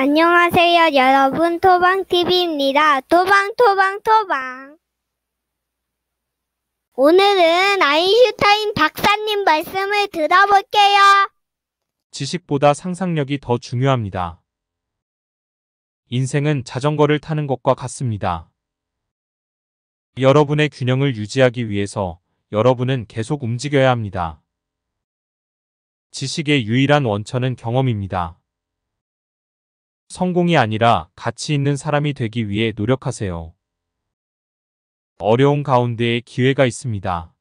안녕하세요, 여러분. 토방TV입니다. 토방. 오늘은 아인슈타인 박사님 말씀을 들어볼게요. 지식보다 상상력이 더 중요합니다. 인생은 자전거를 타는 것과 같습니다. 여러분의 균형을 유지하기 위해서 여러분은 계속 움직여야 합니다. 지식의 유일한 원천은 경험입니다. 성공이 아니라 가치 있는 사람이 되기 위해 노력하세요. 어려운 가운데에 기회가 있습니다.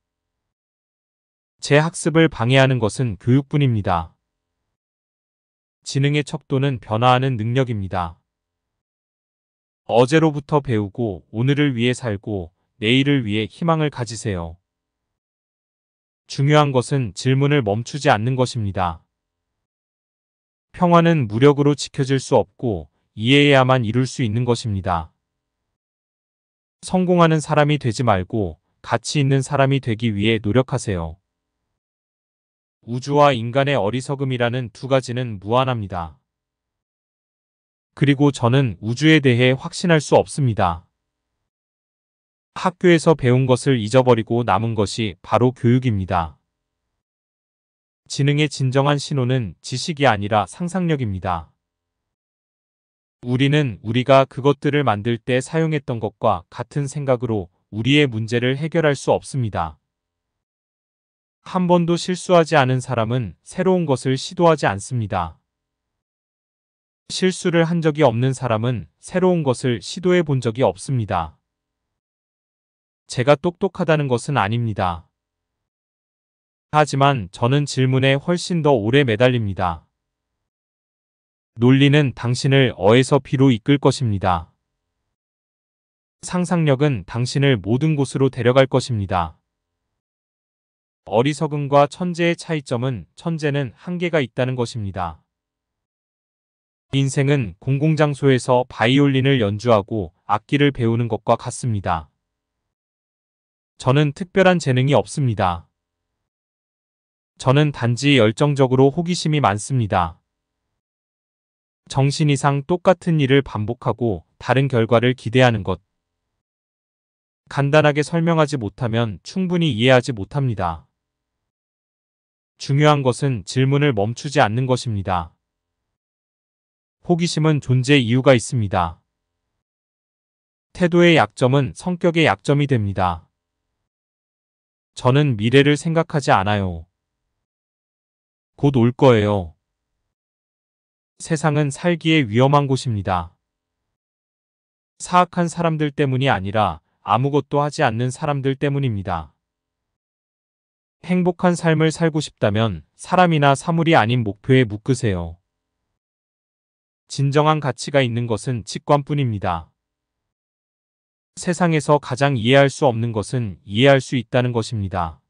제 학습을 방해하는 것은 교육뿐입니다. 지능의 척도는 변화하는 능력입니다. 어제로부터 배우고 오늘을 위해 살고 내일을 위해 희망을 가지세요. 중요한 것은 질문을 멈추지 않는 것입니다. 평화는 무력으로 지켜질 수 없고 이해해야만 이룰 수 있는 것입니다. 성공하는 사람이 되지 말고 가치 있는 사람이 되기 위해 노력하세요. 우주와 인간의 어리석음이라는 두 가지는 무한합니다. 그리고 저는 우주에 대해 확신할 수 없습니다. 학교에서 배운 것을 잊어버리고 남은 것이 바로 교육입니다. 지능의 진정한 신호는 지식이 아니라 상상력입니다. 우리는 우리가 그것들을 만들 때 사용했던 것과 같은 생각으로 우리의 문제를 해결할 수 없습니다. 한 번도 실수하지 않은 사람은 새로운 것을 시도하지 않습니다. 실수를 한 적이 없는 사람은 새로운 것을 시도해 본 적이 없습니다. 제가 똑똑하다는 것은 아닙니다. 하지만 저는 질문에 훨씬 더 오래 매달립니다. 논리는 당신을 어에서 비로 이끌 것입니다. 상상력은 당신을 모든 곳으로 데려갈 것입니다. 어리석음과 천재의 차이점은 천재는 한계가 있다는 것입니다. 인생은 공공장소에서 바이올린을 연주하고 악기를 배우는 것과 같습니다. 저는 특별한 재능이 없습니다. 저는 단지 열정적으로 호기심이 많습니다. 정신 이상 똑같은 일을 반복하고 다른 결과를 기대하는 것. 간단하게 설명하지 못하면 충분히 이해하지 못합니다. 중요한 것은 질문을 멈추지 않는 것입니다. 호기심은 존재 이유가 있습니다. 태도의 약점은 성격의 약점이 됩니다. 저는 미래를 생각하지 않아요. 곧 올 거예요. 세상은 살기에 위험한 곳입니다. 사악한 사람들 때문이 아니라 아무것도 하지 않는 사람들 때문입니다. 행복한 삶을 살고 싶다면 사람이나 사물이 아닌 목표에 묶으세요. 진정한 가치가 있는 것은 직관뿐입니다. 세상에서 가장 이해할 수 없는 것은 이해할 수 있다는 것입니다.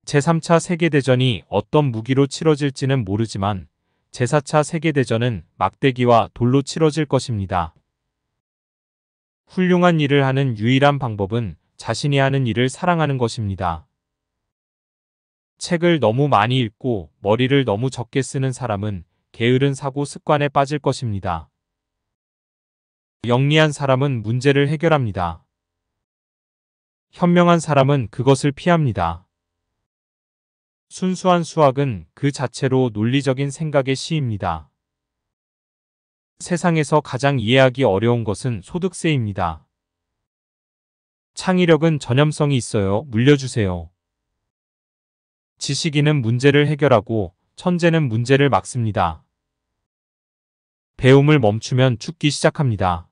제3차 세계대전이 어떤 무기로 치러질지는 모르지만 제4차 세계대전은 막대기와 돌로 치러질 것입니다. 훌륭한 일을 하는 유일한 방법은 자신이 하는 일을 사랑하는 것입니다. 책을 너무 많이 읽고 머리를 너무 적게 쓰는 사람은 게으른 사고 습관에 빠질 것입니다. 영리한 사람은 문제를 해결합니다. 현명한 사람은 그것을 피합니다. 순수한 수학은 그 자체로 논리적인 생각의 시입니다. 세상에서 가장 이해하기 어려운 것은 소득세입니다. 창의력은 전염성이 있어요. 물려주세요. 지식인은 문제를 해결하고 천재는 문제를 막습니다. 배움을 멈추면 죽기 시작합니다.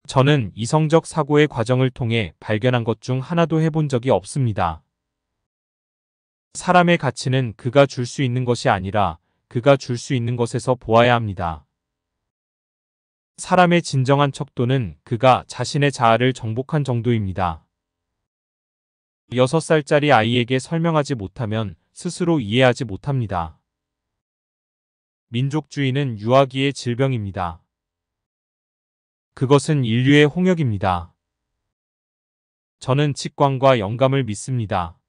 저는 이성적 사고의 과정을 통해 발견한 것 중 하나도 해본 적이 없습니다. 사람의 가치는 그가 줄 수 있는 것이 아니라 그가 줄 수 있는 것에서 보아야 합니다. 사람의 진정한 척도는 그가 자신의 자아를 정복한 정도입니다. 6살짜리 아이에게 설명하지 못하면 스스로 이해하지 못합니다. 민족주의는 유아기의 질병입니다. 그것은 인류의 홍역입니다. 저는 직관과 영감을 믿습니다.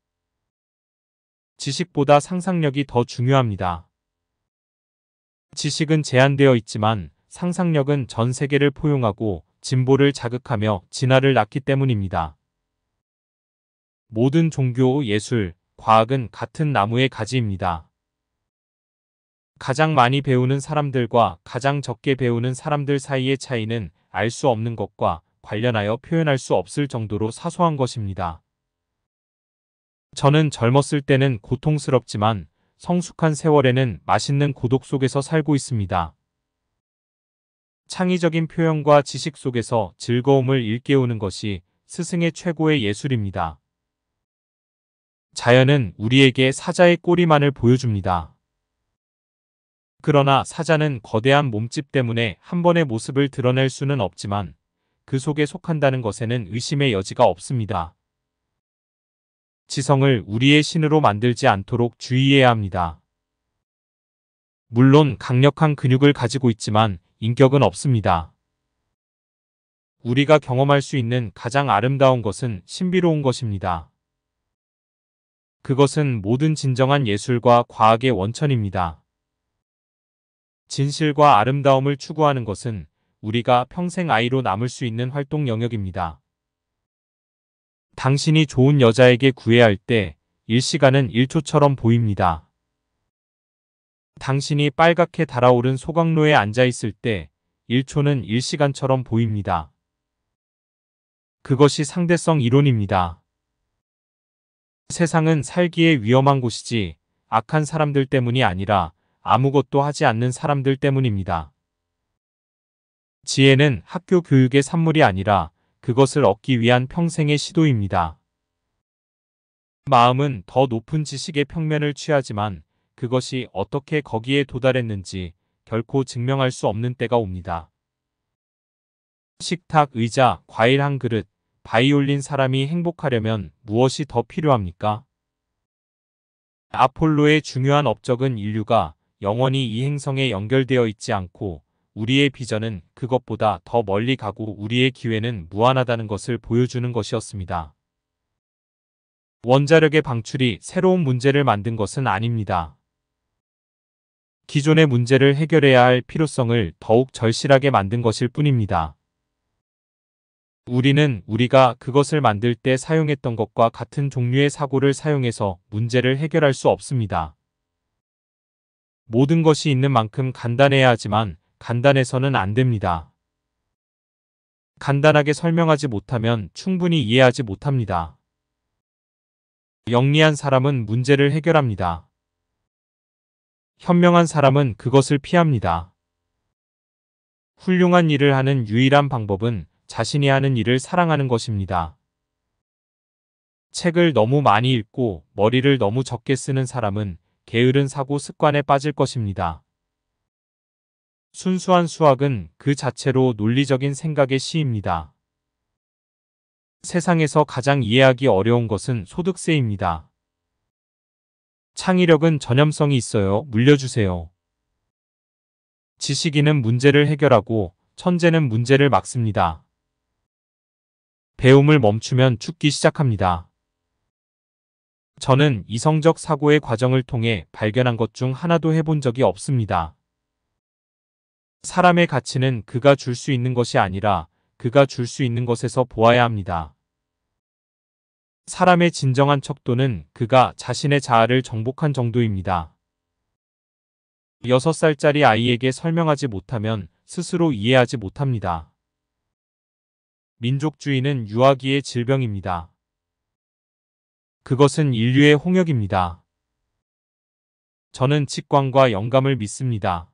지식보다 상상력이 더 중요합니다. 지식은 제한되어 있지만 상상력은 전 세계를 포용하고 진보를 자극하며 진화를 낳기 때문입니다. 모든 종교, 예술, 과학은 같은 나무의 가지입니다. 가장 많이 배우는 사람들과 가장 적게 배우는 사람들 사이의 차이는 알 수 없는 것과 관련하여 표현할 수 없을 정도로 사소한 것입니다. 저는 젊었을 때는 고통스럽지만 성숙한 세월에는 맛있는 고독 속에서 살고 있습니다. 창의적인 표현과 지식 속에서 즐거움을 일깨우는 것이 스승의 최고의 예술입니다. 자연은 우리에게 사자의 꼬리만을 보여줍니다. 그러나 사자는 거대한 몸집 때문에 한 번의 모습을 드러낼 수는 없지만 그 속에 속한다는 것에는 의심의 여지가 없습니다. 지성을 우리의 신으로 만들지 않도록 주의해야 합니다. 물론 강력한 근육을 가지고 있지만 인격은 없습니다. 우리가 경험할 수 있는 가장 아름다운 것은 신비로운 것입니다. 그것은 모든 진정한 예술과 과학의 원천입니다. 진실과 아름다움을 추구하는 것은 우리가 평생 아이로 남을 수 있는 활동 영역입니다. 당신이 좋은 여자에게 구애할 때 1시간은 1초처럼 보입니다. 당신이 빨갛게 달아오른 소각로에 앉아 있을 때 1초는 1시간처럼 보입니다. 그것이 상대성 이론입니다. 세상은 살기에 위험한 곳이지 악한 사람들 때문이 아니라 아무것도 하지 않는 사람들 때문입니다. 지혜는 학교 교육의 산물이 아니라 그것을 얻기 위한 평생의 시도입니다. 마음은 더 높은 지식의 평면을 취하지만 그것이 어떻게 거기에 도달했는지 결코 증명할 수 없는 때가 옵니다. 식탁, 의자, 과일 한 그릇, 바이올린 사람이 행복하려면 무엇이 더 필요합니까? 아폴로의 중요한 업적은 인류가 영원히 이 행성에 연결되어 있지 않고 우리의 비전은 그것보다 더 멀리 가고 우리의 기회는 무한하다는 것을 보여주는 것이었습니다. 원자력의 방출이 새로운 문제를 만든 것은 아닙니다. 기존의 문제를 해결해야 할 필요성을 더욱 절실하게 만든 것일 뿐입니다. 우리는 우리가 그것을 만들 때 사용했던 것과 같은 종류의 사고를 사용해서 문제를 해결할 수 없습니다. 모든 것이 있는 만큼 간단해야 하지만 간단해서는 안 됩니다. 간단하게 설명하지 못하면 충분히 이해하지 못합니다. 영리한 사람은 문제를 해결합니다. 현명한 사람은 그것을 피합니다. 훌륭한 일을 하는 유일한 방법은 자신이 하는 일을 사랑하는 것입니다. 책을 너무 많이 읽고 머리를 너무 적게 쓰는 사람은 게으른 사고 습관에 빠질 것입니다. 순수한 수학은 그 자체로 논리적인 생각의 시입니다. 세상에서 가장 이해하기 어려운 것은 소득세입니다. 창의력은 전염성이 있어요. 물려주세요. 지식인은 문제를 해결하고 천재는 문제를 막습니다. 배움을 멈추면 죽기 시작합니다. 저는 이성적 사고의 과정을 통해 발견한 것 중 하나도 해본 적이 없습니다. 사람의 가치는 그가 줄 수 있는 것이 아니라 그가 줄 수 있는 것에서 보아야 합니다. 사람의 진정한 척도는 그가 자신의 자아를 정복한 정도입니다. 6살짜리 아이에게 설명하지 못하면 스스로 이해하지 못합니다. 민족주의는 유아기의 질병입니다. 그것은 인류의 홍역입니다. 저는 직관과 영감을 믿습니다.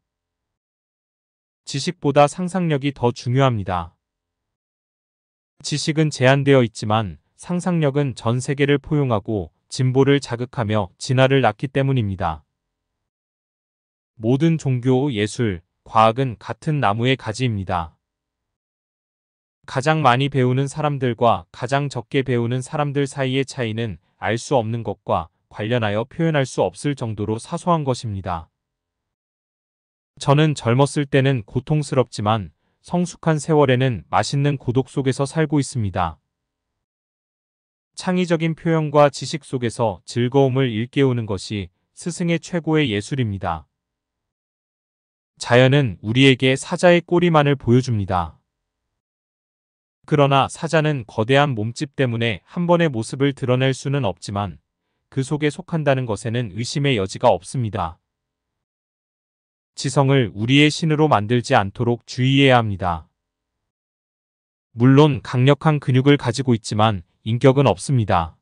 지식보다 상상력이 더 중요합니다. 지식은 제한되어 있지만 상상력은 전 세계를 포용하고 진보를 자극하며 진화를 낳기 때문입니다. 모든 종교, 예술, 과학은 같은 나무의 가지입니다. 가장 많이 배우는 사람들과 가장 적게 배우는 사람들 사이의 차이는 알 수 없는 것과 관련하여 표현할 수 없을 정도로 사소한 것입니다. 저는 젊었을 때는 고통스럽지만 성숙한 세월에는 맛있는 고독 속에서 살고 있습니다. 창의적인 표현과 지식 속에서 즐거움을 일깨우는 것이 스승의 최고의 예술입니다. 자연은 우리에게 사자의 꼬리만을 보여줍니다. 그러나 사자는 거대한 몸집 때문에 한 번의 모습을 드러낼 수는 없지만 그 속에 속한다는 것에는 의심의 여지가 없습니다. 지성을 우리의 신으로 만들지 않도록 주의해야 합니다. 물론 강력한 근육을 가지고 있지만 인격은 없습니다.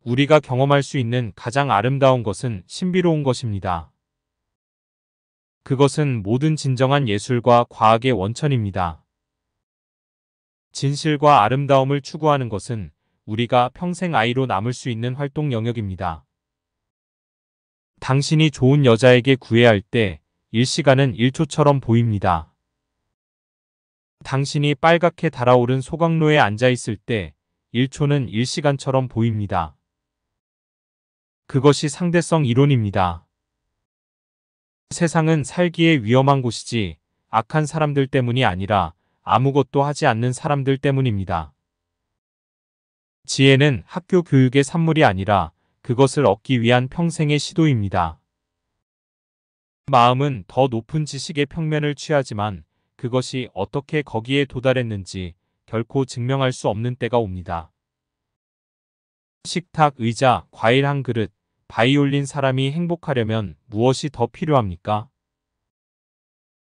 우리가 경험할 수 있는 가장 아름다운 것은 신비로운 것입니다. 그것은 모든 진정한 예술과 과학의 원천입니다. 진실과 아름다움을 추구하는 것은 우리가 평생 아이로 남을 수 있는 활동 영역입니다. 당신이 좋은 여자에게 구애할 때 일시간은 1초처럼 보입니다. 당신이 빨갛게 달아오른 소각로에 앉아 있을 때 1초는 1시간처럼 보입니다. 그것이 상대성 이론입니다. 세상은 살기에 위험한 곳이지 악한 사람들 때문이 아니라 아무것도 하지 않는 사람들 때문입니다. 지혜는 학교 교육의 산물이 아니라 그것을 얻기 위한 평생의 시도입니다. 마음은 더 높은 지식의 평면을 취하지만 그것이 어떻게 거기에 도달했는지 결코 증명할 수 없는 때가 옵니다. 식탁, 의자, 과일 한 그릇, 바이올린 사람이 행복하려면 무엇이 더 필요합니까?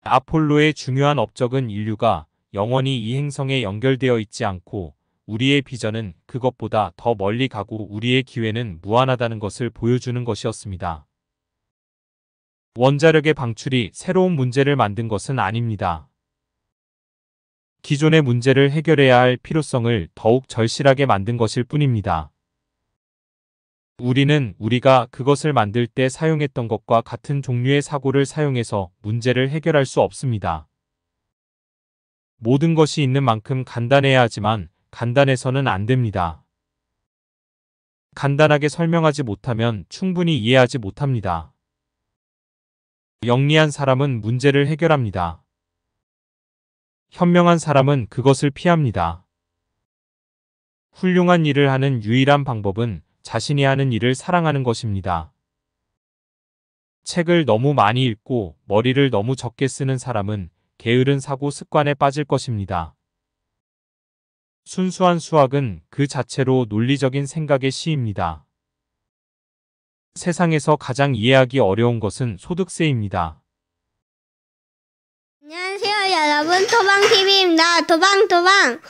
아폴로의 중요한 업적은 인류가 영원히 이 행성에 연결되어 있지 않고 우리의 비전은 그것보다 더 멀리 가고 우리의 기회는 무한하다는 것을 보여주는 것이었습니다. 원자력의 방출이 새로운 문제를 만든 것은 아닙니다. 기존의 문제를 해결해야 할 필요성을 더욱 절실하게 만든 것일 뿐입니다. 우리는 우리가 그것을 만들 때 사용했던 것과 같은 종류의 사고를 사용해서 문제를 해결할 수 없습니다. 모든 것이 있는 만큼 간단해야 하지만 간단해서는 안 됩니다. 간단하게 설명하지 못하면 충분히 이해하지 못합니다. 영리한 사람은 문제를 해결합니다. 현명한 사람은 그것을 피합니다. 훌륭한 일을 하는 유일한 방법은 자신이 하는 일을 사랑하는 것입니다. 책을 너무 많이 읽고 머리를 너무 적게 쓰는 사람은 게으른 사고 습관에 빠질 것입니다. 순수한 수학은 그 자체로 논리적인 생각의 시입니다. 세상에서 가장 이해하기 어려운 것은 소득세입니다. 안녕하세요, 여러분. 토방TV입니다. 토방토방.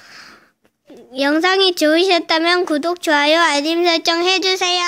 영상이 좋으셨다면 구독, 좋아요, 알림 설정 해주세요.